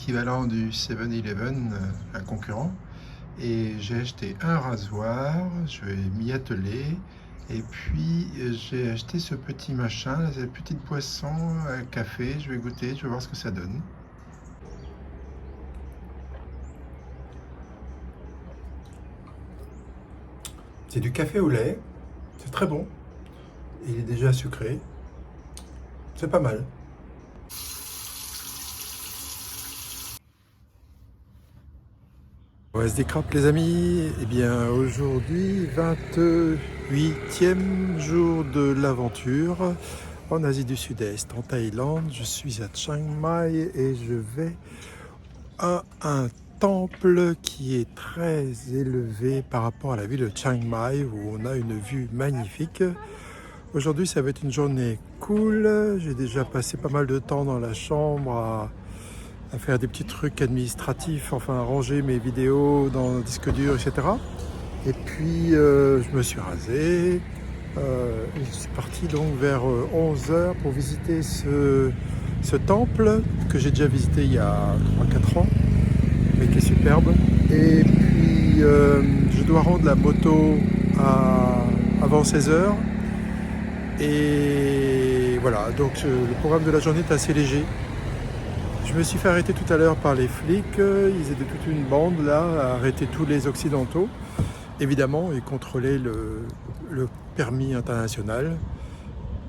l'équivalent du 7-Eleven, un concurrent. Et j'ai acheté un rasoir, je vais m'y atteler. Et puis j'ai acheté ce petit machin, cette petite boisson à café. Je vais goûter, je vais voir ce que ça donne. C'est du café au lait, c'est très bon. Il est déjà sucré, c'est pas mal. On se décrape les amis. Eh bien aujourd'hui, 28e jour de l'aventure en Asie du Sud-Est, en Thaïlande. Je suis à Chiang Mai et je vais à un temple qui est très élevé par rapport à la ville de Chiang Mai où on a une vue magnifique. Aujourd'hui ça va être une journée cool. J'ai déjà passé pas mal de temps dans la chambre à faire des petits trucs administratifs, enfin à ranger mes vidéos dans le disque dur, etc. Et puis je me suis rasé. Et je suis parti donc vers 11h pour visiter ce temple que j'ai déjà visité il y a 3-4 ans, mais qui est superbe. Et puis je dois rendre la moto avant 16h. Et voilà, donc le programme de la journée est assez léger. Je me suis fait arrêter tout à l'heure par les flics. Ils étaient toute une bande là à arrêter tous les occidentaux. Évidemment, ils contrôlaient le permis international.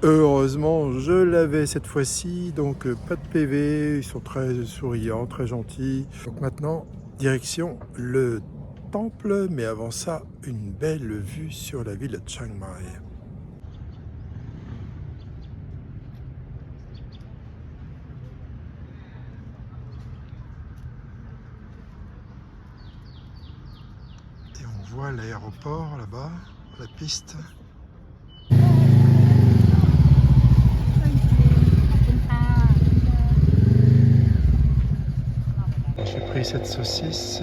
Heureusement, je l'avais cette fois-ci, donc pas de PV. Ils sont très souriants, très gentils. Donc maintenant, direction le temple, mais avant ça, une belle vue sur la ville de Chiang Mai. On voit l'aéroport là-bas, la piste. J'ai pris cette saucisse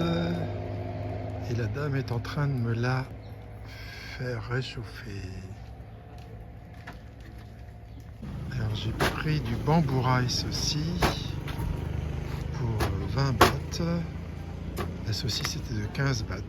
et la dame est en train de me la faire réchauffer. Alors j'ai pris du bamboo rice aussi pour 20 bahts. La saucisse était de 15 bahts.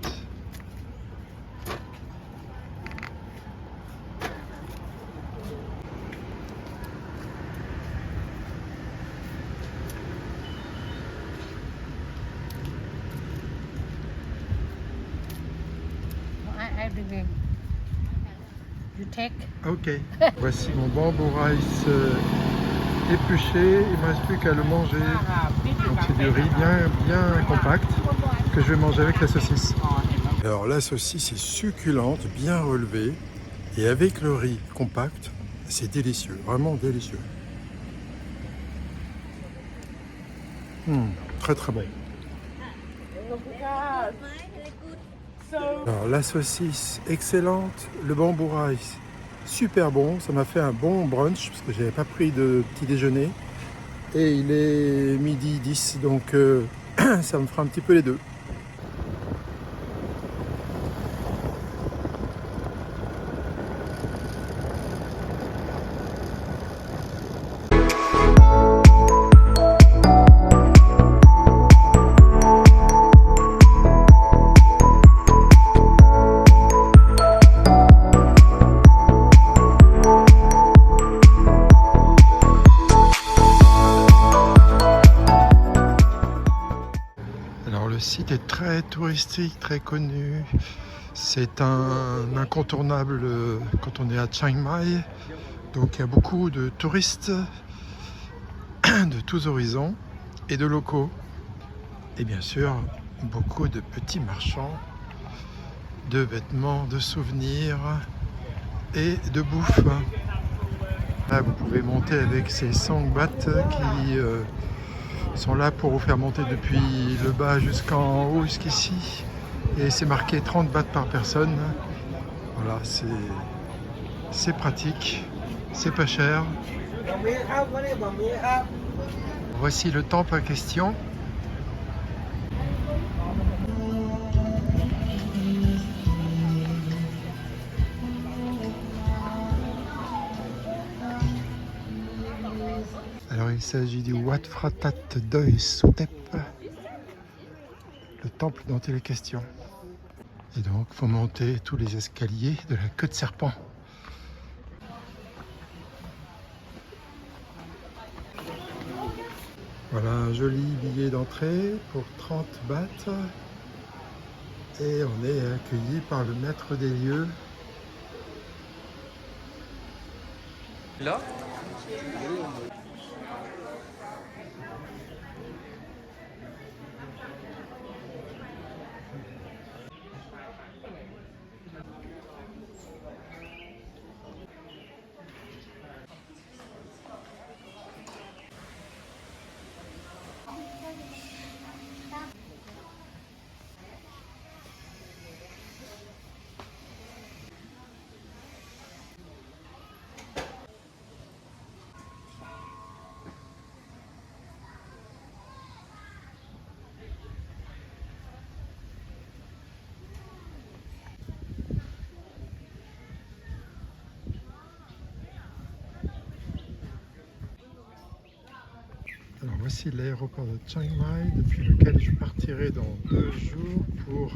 You take. Ok, voici mon bamboo rice épluché. Il ne me reste plus qu'à le manger. Donc c'est du riz bien compact que je vais manger avec la saucisse. Alors la saucisse est succulente, bien relevée. Et avec le riz compact, c'est délicieux, vraiment délicieux. Très très bon. Alors la saucisse excellente, le bamboo rice super bon, ça m'a fait un bon brunch parce que j'avais pas pris de petit déjeuner et il est midi 10 donc ça me fera un petit peu les deux. Le site est très touristique, très connu. C'est un incontournable quand on est à Chiang Mai. Donc il y a beaucoup de touristes de tous horizons et de locaux. Et bien sûr, beaucoup de petits marchands de vêtements, de souvenirs et de bouffe. Là, vous pouvez monter avec ces sangbats qui sont là pour vous faire monter depuis le bas jusqu'en haut, jusqu'ici. Et c'est marqué 30 bahts par personne. Voilà, c'est pratique, c'est pas cher. Voici le temple en question. Alors il s'agit du Wat Phra That Doi Suthep. temple dont il est question. Et donc, il faut monter tous les escaliers de la queue de serpent. Voilà un joli billet d'entrée pour 30 bahts. Et on est accueilli par le maître des lieux. Là, Alors voici l'aéroport de Chiang Mai depuis lequel je partirai dans 2 jours pour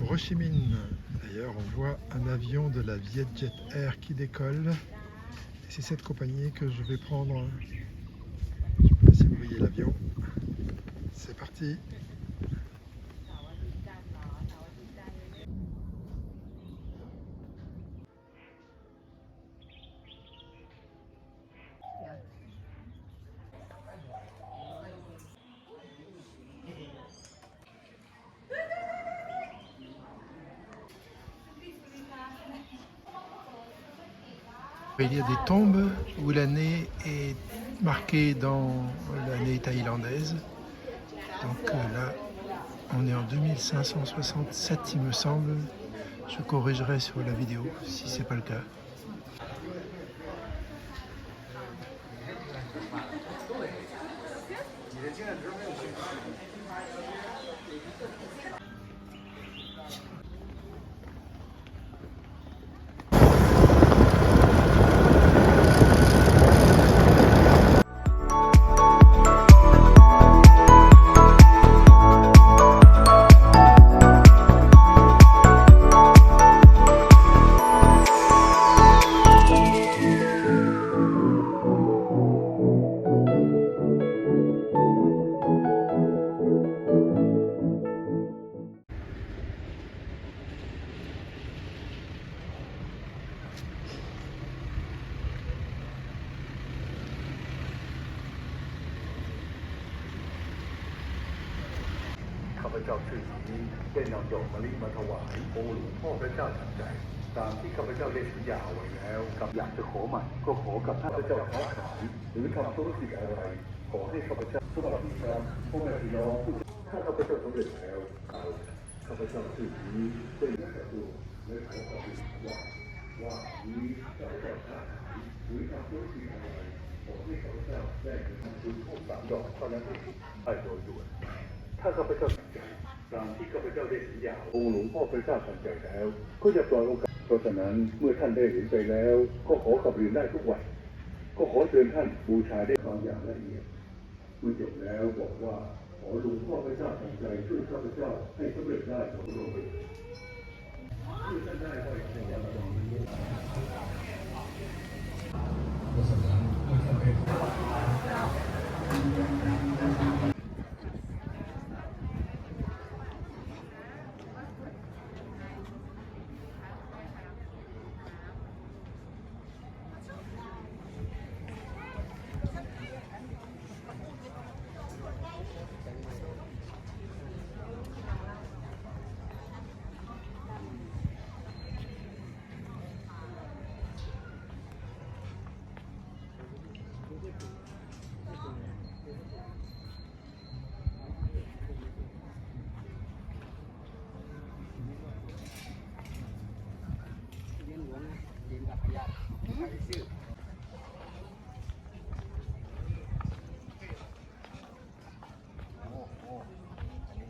Ho Chi Minh. D'ailleurs, on voit un avion de la Vietjet Air qui décolle. Et c'est cette compagnie que je vais prendre. Je ne sais pas si vous voyez l'avion. C'est parti. Il y a des tombes où l'année est marquée dans l'année thaïlandaise. Donc là, on est en 2567, il me semble. Je corrigerai sur la vidéo si c'est pas le cas.ข้าพเจ้าชื่อนี้ได้นำดอกมะลิมาถวายองค์หลวงพ่อพระเจ้าทันใจตามที่ข้าพเจ้าได้สัญญาเอาไว้แล้วกับอยากจะขอใหม่ก็ขอกับข้าพเจ้าค้าขายหรือทำธุรกิจอะไรขอให้ข้าพเจ้าสำหรับพี่น้องพ่อแม่พี่น้องถ้าข้าพเจ้าสำเร็จแล้วข้าพเจ้าชื่อนี้ได้นำกระดูกและขอกับพี่ว่านี้ข้าพเจ้าค้าขายหรือทำธุรกิจอะไรขอให้ข้าพเจ้าได้ทำบุญทูบ3 ดอกเท่านั้นได้โดยด่วนถ้าข้าพเจ้าตามที่ข้าพเจ้าได้สัญญาองค์หลวงพ่อพระเจ้าทันใจแล้วก็จะปล่อยโอกาสเพราะฉะนั้นเมื่อท่านได้เห็นไปแล้วก็ขอกลับเรียนได้ทุกวันก็ขอเชิญท่านบูชาได้ความอย่างละเอียดเมื่อจบแล้วบอกว่าขอหลวงพ่อพระเจ้าทันใจช่วยข้าพเจ้าให้สำเร็จได้ของโลกช่วยท่านได้ก็อย่างไร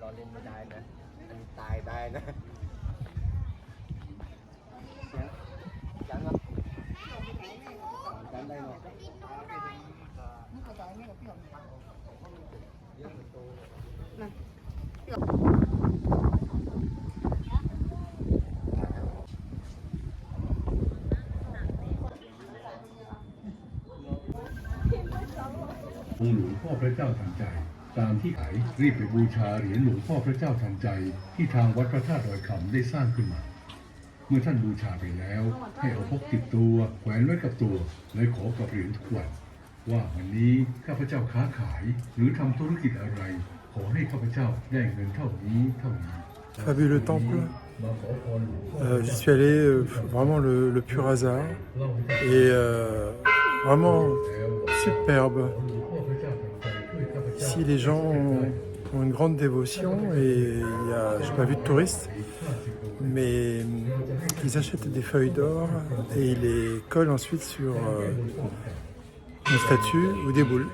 เราเล่นไม่ได้นะอันนี้ตายได้นะยังครับกันได้เนาะ องค์หลวงพ่อพระเจ้าทันใจตามที่ขายรีบไปบูชาเหรียญหลวงพ่อพระเจ้าทันใจที่ทางวัดพระธาตุดอยคำได้สร้างขึ้นมา เมื่อท่านบูชาไปแล้วให้เอาพกติดตัวแขวนไว้กับตัวและขอกับเหรียญทุกวันว่าวันนี้ข้าพเจ้าค้าขายหรือทำธุรกิจอะไรขอให้ข้าพเจ้าได้เงินเท่านี้เท่านี้ Tu as vu le temple? J'y suis allé, vraiment le pur hasard. Et vraiment superbe. Ici, les gens ont une grande dévotion et je n'ai pas vu de touristes, mais ils achètent des feuilles d'or et ils les collent ensuite sur une statue ou des boules.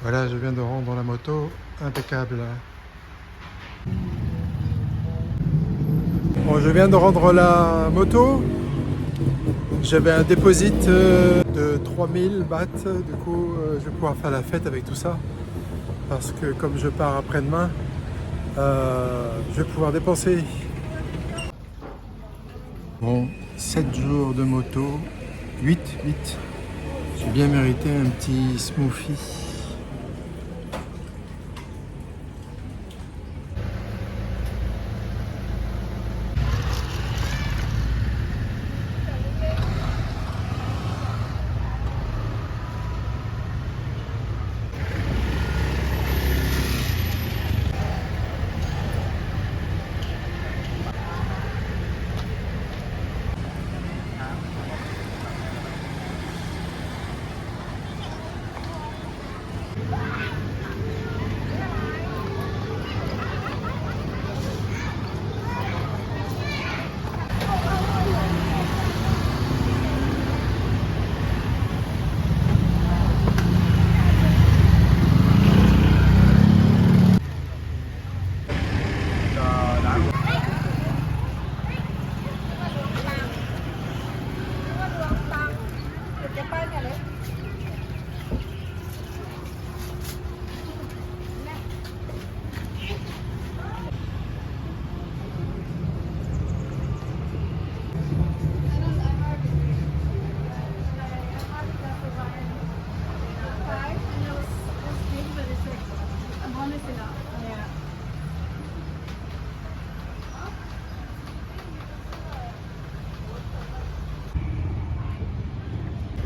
Voilà, je viens de rendre la moto, impeccable. Bon, je viens de rendre la moto. J'avais un déposit de 3000 bahts, du coup je vais pouvoir faire la fête avec tout ça. Parce que comme je pars après-demain, je vais pouvoir dépenser. Bon, 7 jours de moto, 8. J'ai bien mérité un petit smoothie.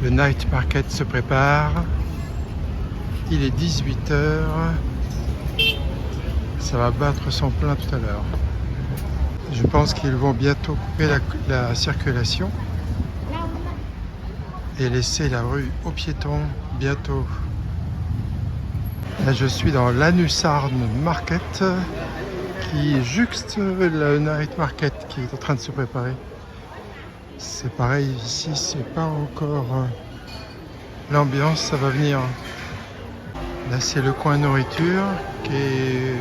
Le night market se prépare. Il est 18 h. Ça va battre son plein tout à l'heure. Je pense qu'ils vont bientôt couper la circulation et laisser la rue aux piétons bientôt. Là, je suis dans l'Anusarn Market qui juxte le night market qui est en train de se préparer. C'est pareil ici, c'est pas encore l'ambiance, ça va venir. Là c'est le coin nourriture qui est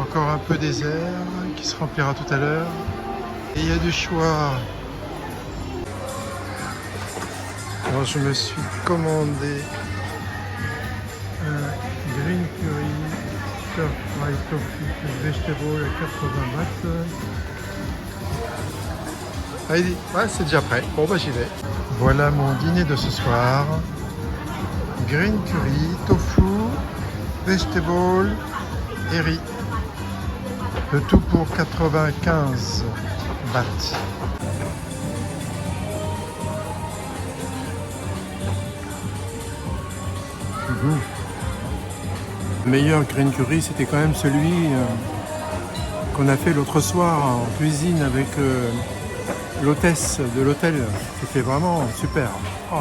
encore un peu désert, qui se remplira tout à l'heure. Et il y a du choix. Alors je me suis commandé un green curry, stir fry tofu vegetable à 80 bahts. Ouais, c'est déjà prêt. Bon, bah j'y vais. Voilà mon dîner de ce soir. Green curry, tofu, vegetable et riz. Le tout pour 95 bahts. Le meilleur green curry, c'était quand même celui qu'on a fait l'autre soir en cuisine avec l'hôtesse de l'hôtel. C'était vraiment super. Oh,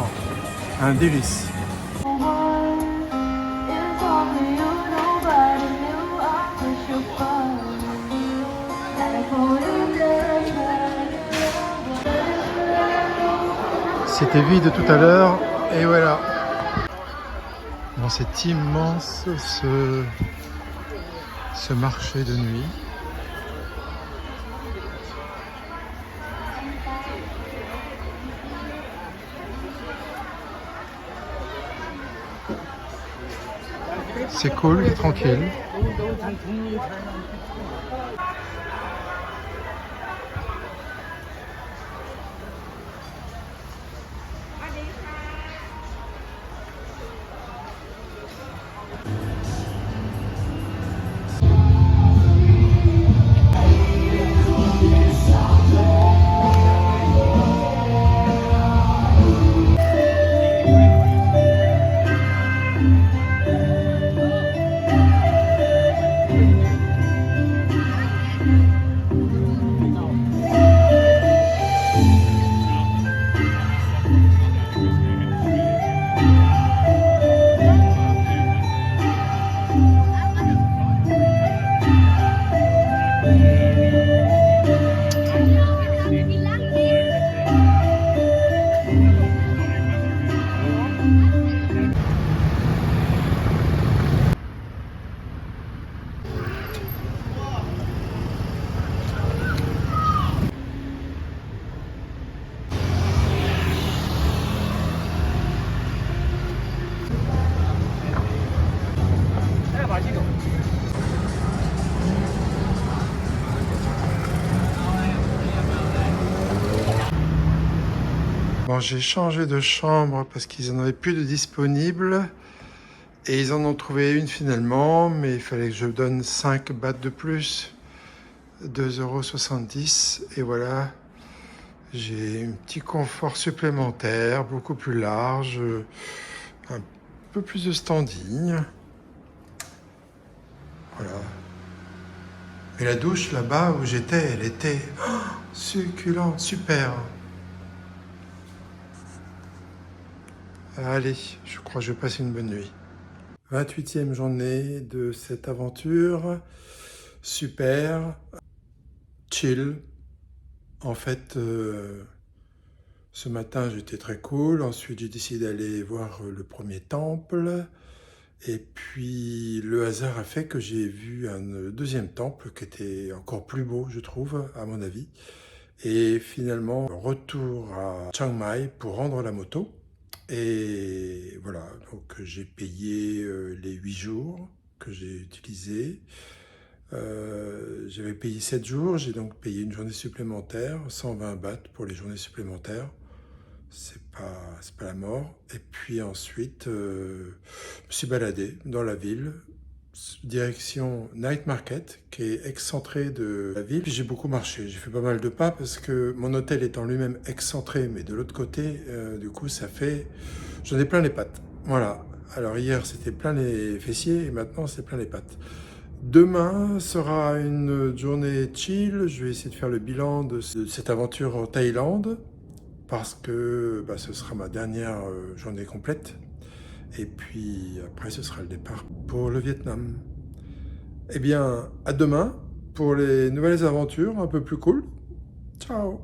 un délice. C'était vide tout à l'heure. Et voilà. Bon, c'est immense ce marché de nuit. C'est cool, tranquille. Bon, j'ai changé de chambre parce qu'ils n'en avaient plus de disponibles. Et ils en ont trouvé une finalement, mais il fallait que je donne 5 bahts de plus, 2,70 €. Et voilà, j'ai un petit confort supplémentaire, beaucoup plus large, un peu plus de standing. Voilà. Et la douche là-bas où j'étais, elle était succulente, super. Allez, je crois que je vais passer une bonne nuit. 28e journée de cette aventure. Super. Chill. En fait, ce matin, j'étais très cool. Ensuite, j'ai décidé d'aller voir le premier temple. Et puis, le hasard a fait que j'ai vu un deuxième temple qui était encore plus beau, je trouve, à mon avis. Et finalement, retour à Chiang Mai pour rendre la moto. Et voilà, donc j'ai payé les 8 jours que j'ai utilisés. J'avais payé 7 jours, j'ai donc payé une journée supplémentaire, 120 bahts pour les journées supplémentaires. C'est pas la mort. Et puis ensuite, je me suis baladé dans la ville, direction Night Market, qui est excentré de la ville. Puis j'ai beaucoup marché, j'ai fait pas mal de pas parce que mon hôtel étant lui-même excentré, mais de l'autre côté, du coup, ça fait... J'en ai plein les pattes. Voilà. Alors hier, c'était plein les fessiers et maintenant, c'est plein les pattes. Demain sera une journée chill. Je vais essayer de faire le bilan de cette aventure en Thaïlande parce que ce sera ma dernière journée complète. Et puis après, ce sera le départ pour le Vietnam. Eh bien, à demain pour les nouvelles aventures un peu plus cool. Ciao!